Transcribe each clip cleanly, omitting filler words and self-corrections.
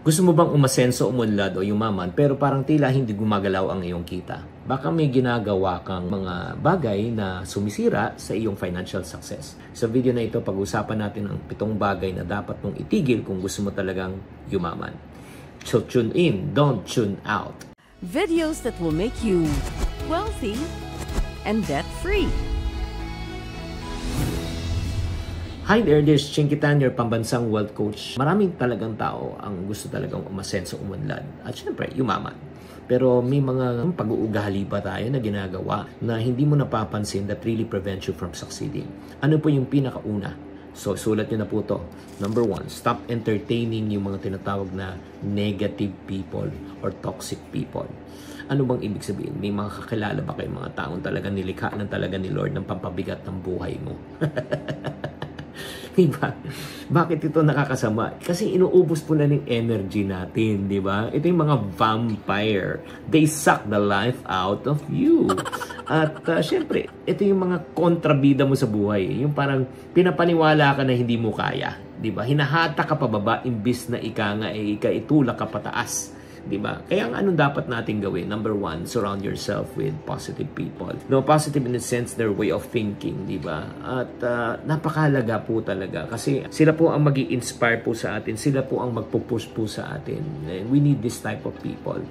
Gusto mo bang umasenso, umunlad o yumaman pero parang tila hindi gumagalaw ang iyong kita? Baka may ginagawa kang mga bagay na sumisira sa iyong financial success. Sa video na ito, pag-usapan natin ang 7 bagay na dapat mong itigil kung gusto mo talagang yumaman. So tune in, don't tune out. Videos that will make you wealthy and debt-free. Hi there, this is Chinkitan, your pambansang wealth coach. Maraming talagang tao ang gusto talagang umasenso, umunlad. At syempre, yumaman. Pero may mga pag-uugali pa tayo na ginagawa na hindi mo napapansin that really prevents you from succeeding. Ano po yung pinakauna? So, sulat nyo na po to. Number 1, stop entertaining yung mga tinatawag na negative people or toxic people. Ano bang ibig sabihin? May mga kakilala ba kayong mga taong talaga nilikha ng talaga ni Lord ng pampabigat ng buhay mo? Diba? Bakit ito nakakasama? Kasi inuubos po na ng energy natin, di ba? Ito yung mga vampire. They suck the life out of you. At syempre, ito yung mga kontrabida mo sa buhay. Yung parang pinapaniwala ka na hindi mo kaya. Di ba? Hinahata ka pababa, imbis na itulak ka pataas. Diba? Kaya ang anong dapat natin gawin? Number 1, surround yourself with positive people. No, positive in the sense their way of thinking, diba? At napakahalaga po talaga kasi sila po ang magi-inspire po sa atin, sila po ang magpo-push po sa atin. And we need this type of people.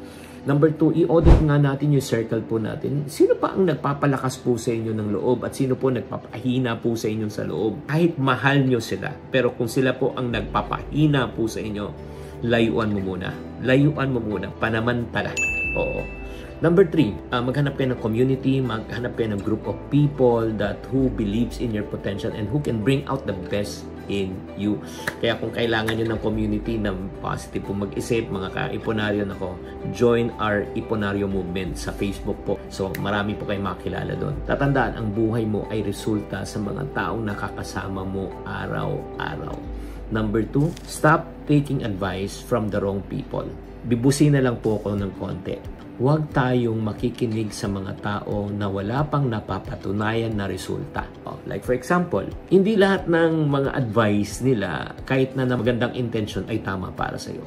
Number 2, i-audit nga natin yung circle po natin. Sino pa ang nagpapalakas po sa inyo ng loob at sino po nagpapahina po sa inyo sa loob? Kahit mahal nyo sila, pero kung sila po ang nagpapahina po sa inyo, layuan mo muna. Layuan mo muna. Panamantala. Oo. Number 3, maghanap kayo ng community, maghanap kayo ng group of people that who believes in your potential and who can bring out the best in you. Kaya kung kailangan nyo ng community na positive po mag-isip, mga ka-iponaryo nako, join our Iponaryo movement sa Facebook po. So marami po kayong makilala doon. Tatandaan, ang buhay mo ay resulta sa mga taong nakakasama mo araw-araw. Number 2, stop taking advice from the wrong people. Bibusin na lang po ako ng konti. Huwag tayong makikinig sa mga tao na wala pang napapatunayan na resulta. Like for example, hindi lahat ng mga advice nila, kahit na magandang intention, ay tama para sa'yo.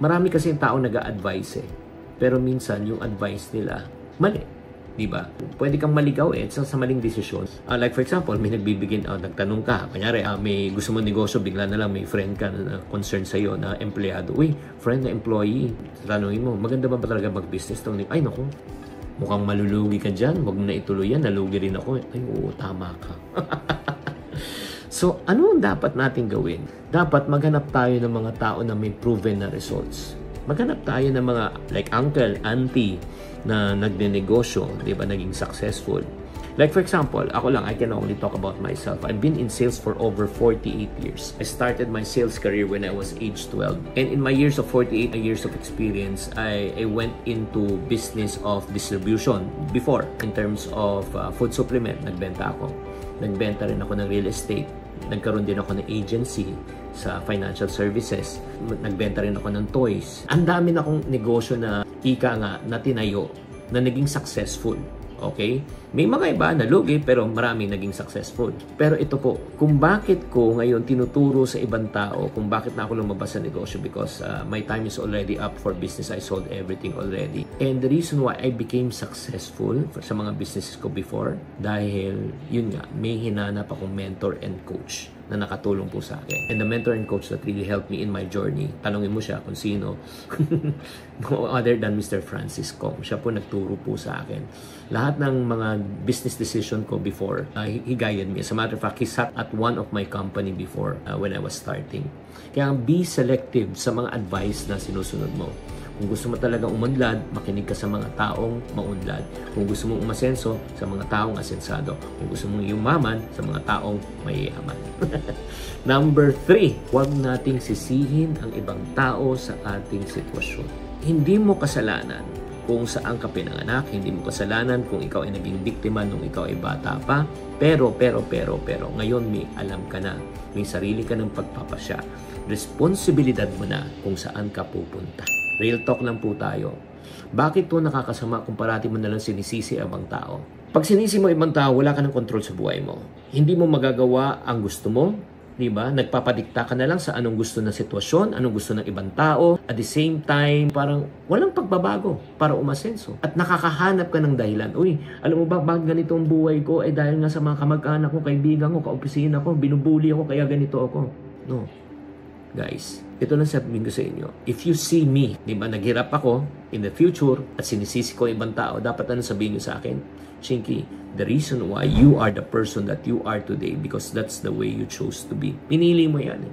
Marami kasi yung tao nag-a-advise pero minsan yung advice nila, mali. Diba? Pwede kang maligaw sa maling desisyon. Like for example, may nagbibigay, nagtanong ka, kanyari, may gusto mo negosyo, bigla na lang may friend ka na concern sa'yo na empleyado. Uy, friend na employee, tanongin mo, maganda ba talaga mag-business? Ay, naku, mukhang malulugi ka dyan, wag mo na ituloy yan, nalugi rin ako. Ay, oo, tama ka. So, ano ang dapat natin gawin? Dapat maghanap tayo ng mga tao na may proven na results. Maghanap tayo ng mga like uncle, auntie na nagnenegosyo, di ba, naging successful. Like for example, ako lang, I can only talk about myself. I've been in sales for over 48 years. I started my sales career when I was age 12. And in my years of 48 years of experience, I went into business of distribution before. In terms of food supplement, nagbenta ako. Nagbenta rin ako ng real estate. Nagkaroon din ako ng agency sa financial services. Nagbenta rin ako ng toys. Ang dami na akong negosyo na na tinayo na naging successful. Okay? May mga iba na lugi pero marami naging successful. Pero ito po, kung bakit ko ngayon tinuturo sa ibang tao, kung bakit na ako lumabas sa negosyo, because my time is already up for business. I sold everything already. And the reason why I became successful sa mga businesses ko before, dahil yun nga, may hinanap akong mentor and coach na nakatulong po sa akin. And the mentor and coach that really helped me in my journey, tanongin mo siya kung sino, no other than Mr. Francis Kong. Siya po nagturo po sa akin. Lahat ng mga business decision ko before, he guided me. As a matter of fact, he sat at one of my company before when I was starting. Kaya be selective sa mga advice na sinusunod mo. Kung gusto mo talagang umunlad, makinig ka sa mga taong maunlad. Kung gusto mong umasenso, sa mga taong asensado. Kung gusto mong yumaman, sa mga taong mayayaman. Number 3, huwag nating sisihin ang ibang tao sa ating sitwasyon. Hindi mo kasalanan kung saan ka pinanganak, hindi mo kasalanan kung ikaw ay naging biktima nung ikaw ay bata pa. Pero, ngayon may alam ka na. May sarili ka ng pagpapasya. Responsibilidad mo na kung saan ka pupunta. Real talk lang po tayo. Bakit po nakakasama kung parati mo nalang sinisisi ang ibang tao? Pag sinisi mo ibang tao, wala ka ng control sa buhay mo. Hindi mo magagawa ang gusto mo, Diba? Nagpapadikta ka na lang sa anong gusto ng sitwasyon, anong gusto ng ibang tao. At the same time, parang walang pagbabago para umasenso. At nakakahanap ka ng dahilan. Uy, alam mo ba, bakit ganito ang buhay ko? Eh dahil nga sa mga kamag-anak ko, kaibigan ko, kaopisina ko, binubuli ako, kaya ganito ako. No. Guys, ito lang sabihin ko sa inyo. If you see me, diba, naghirap ako in the future at sinisisi ko ibang tao, dapat ano sabihin nyo sa akin? Chinky, the reason why you are the person that you are today because that's the way you chose to be. Pinili mo yan.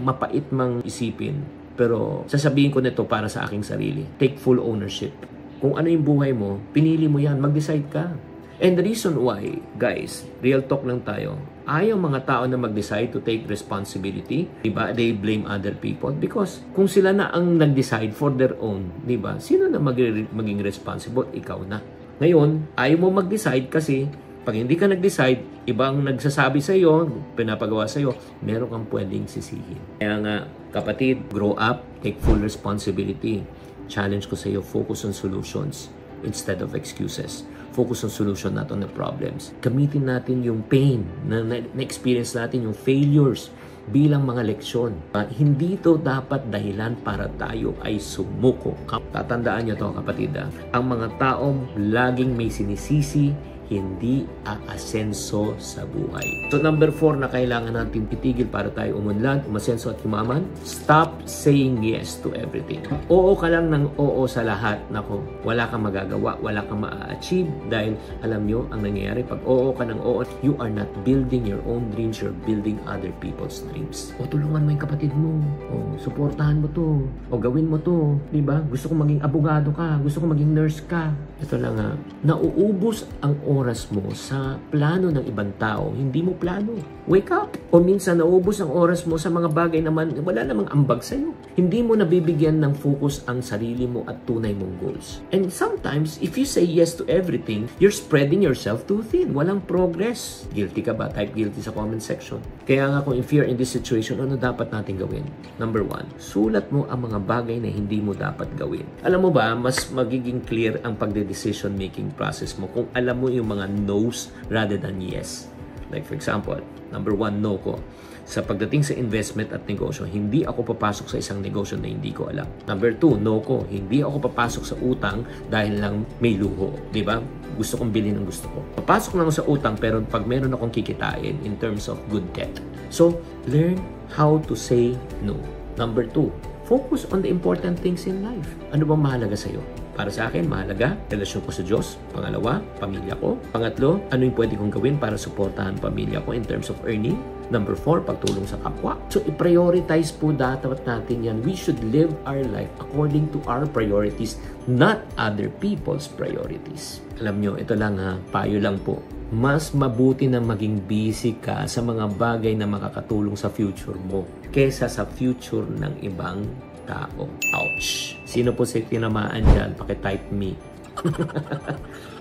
Mapait mang isipin. Pero sasabihin ko nito para sa aking sarili. Take full ownership. Kung ano yung buhay mo, pinili mo yan. Mag-decide ka. And the reason why, guys, real talk lang tayo, ayaw mga tao na mag-decide to take responsibility, diba? They blame other people because kung sila na ang nag-decide for their own, diba? Sino na maging responsible? Ikaw na. Ngayon, ayaw mo mag-decide kasi pag hindi ka nag-decide, ibang nagsasabi sa iyo, pinapagawa sa iyo, meron kang pwedeng sisihin. Kaya nga, kapatid, grow up, take full responsibility. Challenge ko sa iyo, focus on solutions instead of excuses. Focus on solution, not on the problems. Gamitin natin yung pain na na-experience natin, yung failures bilang mga leksyon. Hindi ito dapat dahilan para tayo ay sumuko. Tatandaan nyo to, kapatid. Ang mga taong laging may sinisisi, hindi aasenso sa buhay. So number 4 na kailangan natin itigil para tayo umunlad, umasenso at yumaman, stop saying yes to everything. Oo ka lang ng oo sa lahat. Nako, wala kang magagawa, wala kang ma-achieve dahil alam nyo, ang nangyayari pag oo ka ng oo, you are not building your own dreams, you're building other people's dreams. O tulungan mo yung kapatid mo, o suportahan mo to, o gawin mo to, diba? Gusto ko maging abogado ka, gusto ko maging nurse ka. Ito lang nga, nauubos ang oras mo sa plano ng ibang tao, hindi mo plano. Wake up! O minsan naubos ang oras mo sa mga bagay naman, wala namang ambag sa'yo. Hindi mo nabibigyan ng focus ang sarili mo at tunay mong goals. And sometimes, if you say yes to everything, you're spreading yourself too thin. Walang progress. Guilty ka ba? Type guilty sa comment section. Kaya nga kung if you're in this situation, ano dapat natin gawin? Number 1, sulat mo ang mga bagay na hindi mo dapat gawin. Alam mo ba, mas magiging clear ang pagde-decision making process mo kung alam mo yung mga no's rather than yes. Like for example, number 1, no ko. Sa pagdating sa investment at negosyo, hindi ako papasok sa isang negosyo na hindi ko alam. Number 2, no ko. Hindi ako papasok sa utang dahil lang may luho. Diba? Gusto kong bilhin ang gusto ko. Papasok lang ako sa utang pero pag meron akong kikitain in terms of good debt. So, learn how to say no. Number 2, focus on the important things in life. Ano bang mahalaga sa'yo? Para sa akin, mahalaga, relasyon ko sa Diyos. Pangalawa, pamilya ko. Pangatlo, ano yung pwede kong gawin para suportahan pamilya ko in terms of earning. Number 4, pagtulong sa kapwa. So, i-prioritize po dapat natin yan. We should live our life according to our priorities, not other people's priorities. Alam nyo, ito lang ha, payo lang po. Mas mabuti na maging busy ka sa mga bagay na makakatulong sa future mo kesa sa future ng ibang tao. Ouch! Sino po si tinamaan dyan? Pakitype me.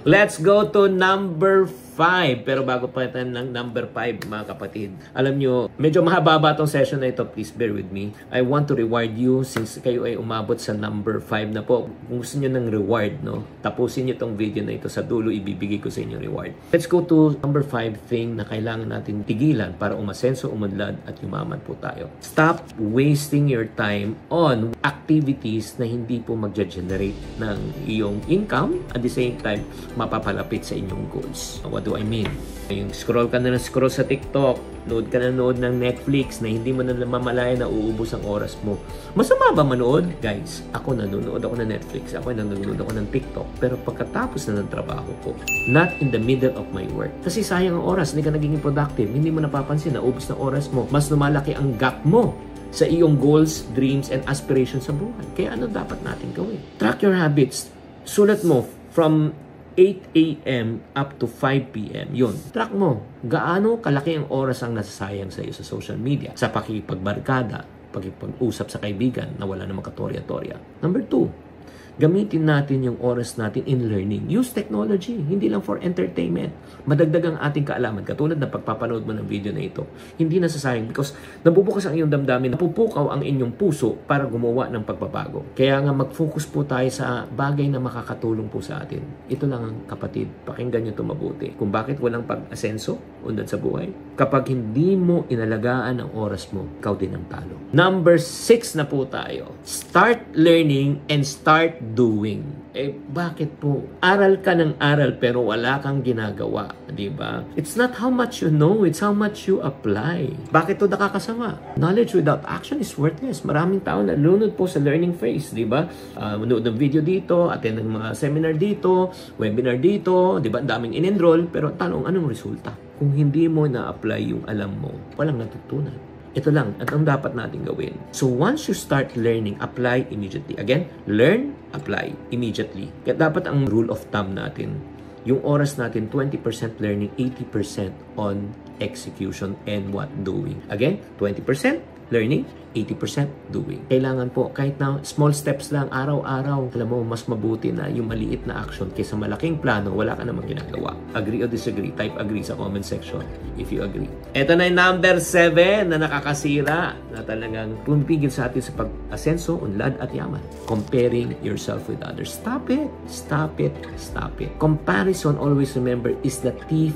Let's go to number 5. Pero bago pa tayo ng number 5, mga kapatid. Alam nyo, medyo mahaba tong session na ito. Please bear with me. I want to reward you since kayo ay umabot sa number 5 na po. Kung gusto nyo ng reward, no? Tapusin nyo tong video na ito. Sa dulo, ibibigay ko sa inyo reward. Let's go to number 5 thing na kailangan natin tigilan para umasenso, umunlad, at yumaman po tayo. Stop wasting your time on activities na hindi po magja-generate ng iyong income. At the same time, mapapalapit sa inyong goals. What do I mean? Yung scroll ka na scroll sa TikTok, nood ka na nood ng Netflix na hindi mo na namamalaya na uubos ang oras mo. Masama ba manood? Guys, ako nanonood ako ng Netflix, ako nanonood ako ng TikTok, pero pagkatapos na ng trabaho ko, not in the middle of my work. Kasi sayang ang oras, hindi ka naging productive, hindi mo napapansin na ubos ng oras mo, mas lumalaki ang gap mo sa iyong goals, dreams, and aspirations sa buhay. Kaya ano dapat natin gawin? Track your habits. Sulat mo from 8 a.m. up to 5 p.m. Yun. Track mo. Gaano kalaki ang oras ang nasasayang sa iyo sa social media, sa pakikipagbarkada, pakikipag-usap sa kaibigan na wala namang katorya-torya. Number 2, Gamitin natin yung oras natin in learning. Use technology, hindi lang for entertainment. Madagdag ang ating kaalaman. Katulad na pagpapanood mo ng video na ito, hindi nasasayang because nabubukas ang iyong damdamin, napupukaw ang inyong puso para gumawa ng pagbabago. Kaya nga mag-focus po tayo sa bagay na makakatulong po sa atin. Ito lang ang kapatid, pakinggan nyo ito mabuti. Kung bakit walang pag-asenso, undan sa buhay, kapag hindi mo inalagaan ang oras mo, ikaw din ang talo. Number 6 na po tayo. Start learning and start doing. Bakit po? Aral ka ng aral pero wala kang ginagawa, di ba? It's not how much you know, it's how much you apply. Bakit to nakakasama? Knowledge without action is worthless. Maraming tao na lunod po sa learning phase, di ba? Manood ng video dito, attend ng mga seminar dito, webinar dito, di ba? Daming in-enroll, pero tanong, anong resulta? Kung hindi mo na-apply yung alam mo, walang natutunan. Ito lang at ang dapat natin gawin. So once you start learning, apply immediately. Again, learn, apply immediately. Kaya dapat ang rule of thumb natin, yung oras natin 20% learning, 80% on execution and what doing. Again, 20% learning, 80% doing. Kailangan po, kahit na small steps lang, araw-araw, alam mo, mas mabuti na yung maliit na action kaysa malaking plano, wala ka namang ginagawa. Agree or disagree? Type agree sa comment section if you agree. Ito na yung number 7 na nakakasira na talagang pumipigil sa atin sa pag-asenso, unlad at yaman. Comparing yourself with others. Stop it. Stop it. Stop it. Comparison, always remember, is the thief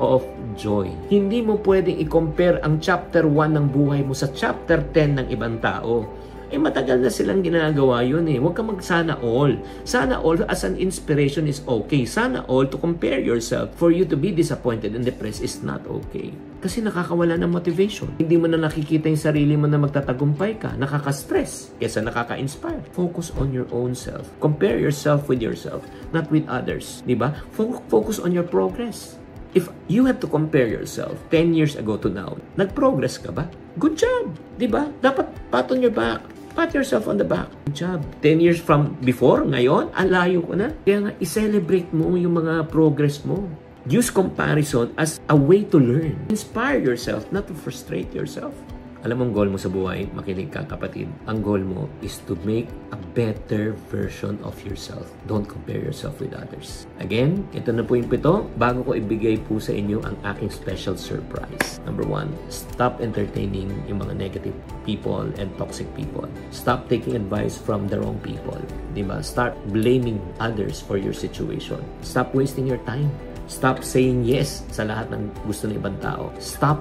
of joy. Hindi mo pwedeng i-compare ang chapter 1 ng buhay mo sa chapter 10 ng ibang tao. Matagal na silang ginagawa yun eh. Huwag ka mag-sana all. Sana all as an inspiration is okay. Sana all to compare yourself for you to be disappointed and depressed is not okay. Kasi nakakawala ng motivation. Hindi mo na nakikita yung sarili mo na magtatagumpay ka. Nakaka-stress kesa nakaka-inspire. Focus on your own self. Compare yourself with yourself, not with others. Diba? Focus on your progress. If you have to compare yourself 10 years ago to now, nag-progress ka ba? Good job! Diba? Dapat pat on your back. Pat yourself on the back. Good job. 10 years from before, ngayon, alayo ko na. Kaya nga, i-celebrate mo yung mga progress mo. Use comparison as a way to learn. Inspire yourself, not to frustrate yourself. Alam mo ang goal mo sa buhay, makinig ka kapatid. Ang goal mo is to make a better version of yourself. Don't compare yourself with others. Again, ito na po yung 7. Bago ko ibigay po sa inyo ang aking special surprise. Number 1, stop entertaining yung mga negative people and toxic people. Stop taking advice from the wrong people. Diba? Start blaming others for your situation. Stop wasting your time. Stop saying yes sa lahat ng gusto ng ibang tao. Stop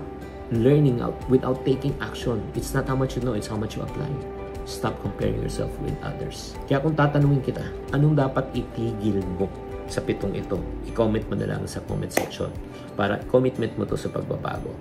learning out without taking action. It's not how much you know, it's how much you apply. Stop comparing yourself with others. Kaya kung tatanungin kita, anong dapat itigil mo sa 7 ito? I-comment mo na lang sa comment section para commitment mo to sa pagbabago.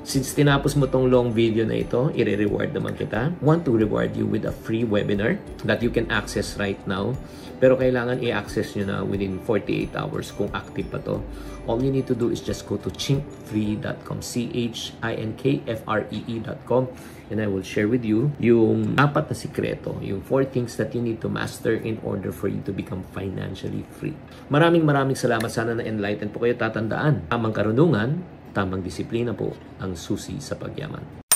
Since tinapos mo tong long video na ito, i-reward naman kita. Want to reward you with a free webinar that you can access right now. Pero kailangan i-access nyo na within 48 hours kung active pa to. All you need to do is just go to chinkfree.com, chinkfree.com, and I will share with you yung 4 na sikreto, yung 4 things that you need to master in order for you to become financially free. Maraming salamat. Sana na-enlighten po kayo. Tatandaan, tamang karunungan, tamang disiplina po ang susi sa pagyaman.